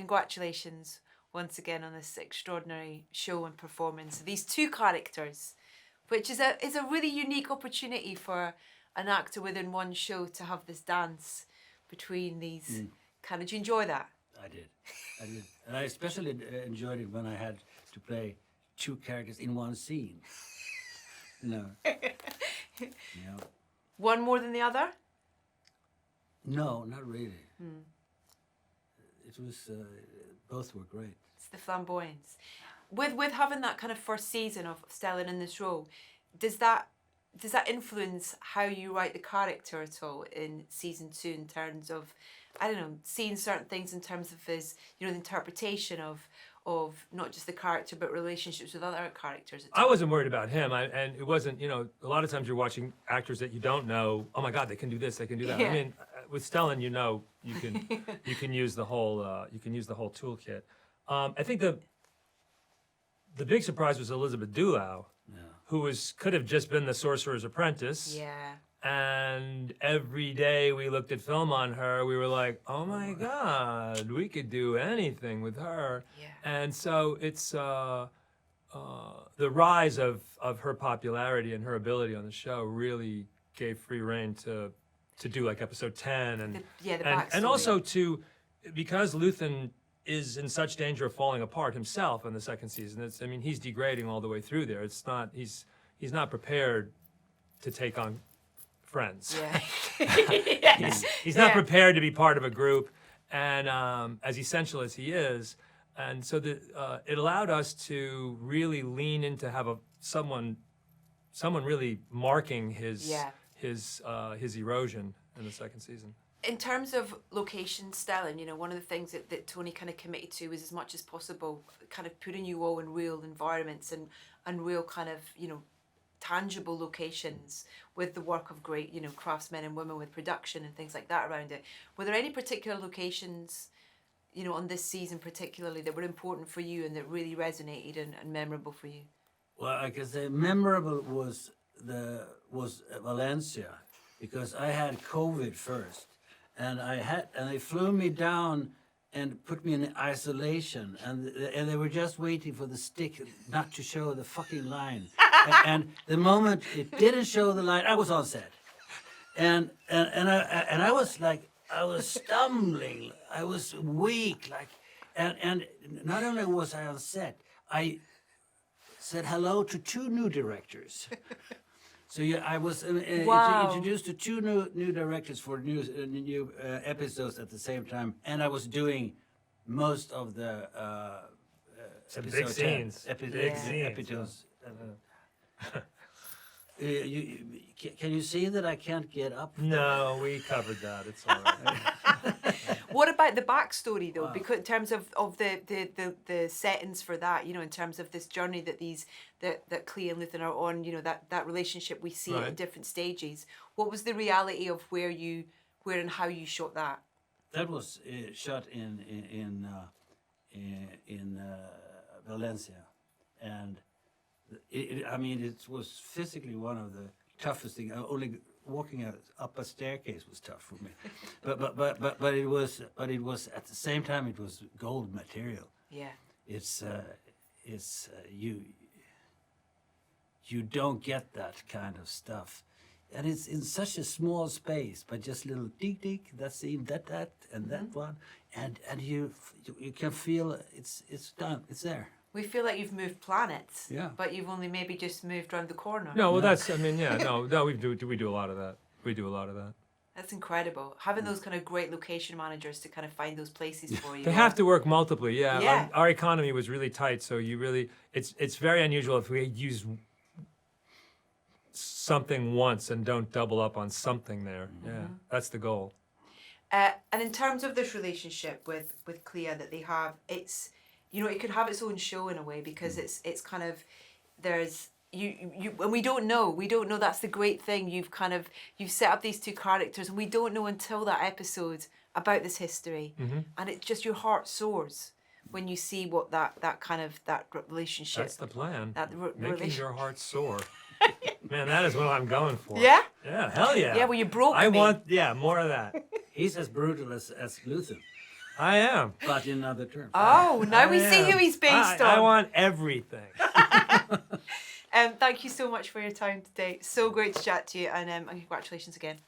congratulations once again on this extraordinary show and performance. These two characters, which is a really unique opportunity for an actor within one show to have this dance between these kind of. Do you enjoy that? I did. And I especially enjoyed it when I had to play two characters in one scene. You know. One more than the other? No, not really. It was, both were great. It's the flamboyance. With having that kind of first season of Stellan in this role, does that influence how you write the character at all in season 2 in terms of, I don't know, seeing certain things in terms of his, the interpretation of not just the character but relationships with other characters? I wasn't worried about him, and it wasn't. A lot of times you're watching actors that you don't know. Oh my God, they can do this, they can do that. Yeah. I mean, with Stellan, you can use the whole toolkit. I think the big surprise was Elizabeth Dulau, who could have just been the Sorcerer's Apprentice. Yeah. And every day we looked at film on her, we were like, oh my God, we could do anything with her. Yeah. And so it's the rise of her popularity and her ability on the show really gave free rein to do like episode 10 and also because Luthen is in such danger of falling apart himself in the second season. He's degrading all the way through there. He's not prepared to take on friends. Yeah. He's not prepared to be part of a group, and as essential as he is, and so it allowed us to really lean into have someone really marking his erosion in the second season. In terms of location, Stellan, one of the things that Tony kind of committed to was as much as possible kind of putting you all in real environments and real kind of, tangible locations with the work of great, craftsmen and women with production and things like that around it. Were there any particular locations, on this season particularly that were important for you and that really resonated and memorable for you? Well, I can say memorable was Valencia, because I had COVID first, and they flew me down and put me in isolation, and they were just waiting for the stick not to show the fucking line. And the moment it didn't show the line, I was on set, and I was like, I was stumbling, I was weak, and not only was I on set, I said hello to 2 new directors. So I was introduced to 2 new directors for new episodes at the same time, and I was doing most of the Big scenes. Episodes. Can you see that I can't get up? No, we covered that. It's all right. What about the backstory though? Because in terms of the settings for that, in terms of this journey that Clea and Luthen are on, that relationship we see at different stages. What was the reality of where and how you shot that? That was shot in Valencia, and it was physically one of the toughest things. Only walking up a staircase was tough for me, but it was at the same time it was gold material. Yeah, it's you don't get that kind of stuff, and it's in such a small space, but just little dig, that scene, that and that one, and you can feel it's done, it's there. We feel like you've moved planets, Yeah. but you've only maybe just moved around the corner. No, well, we do a lot of that. We do a lot of that. That's incredible. Having those kind of great location managers to kind of find those places for you. They have to work multiply, yeah. Yeah. Our economy was really tight, so it's very unusual if we use something once and don't double up on something there. Yeah, that's the goal. And in terms of this relationship with Clea that they have, it's, it could have its own show in a way, because it's kind of, there's, you and we don't know that's the great thing. You've set up these 2 characters, and we don't know until that episode about this history, and it's just your heart soars when you see what that relationship. That's the plan. Making your heart soar. Man, that is what I'm going for. Yeah? Yeah, hell yeah. Yeah, well, you broke me. I want more of that. He's as brutal as Luthen. I am. but in other terms. Oh, now we I see am. who he's based on. I want everything. Thank you so much for your time today. So great to chat to you, and congratulations again.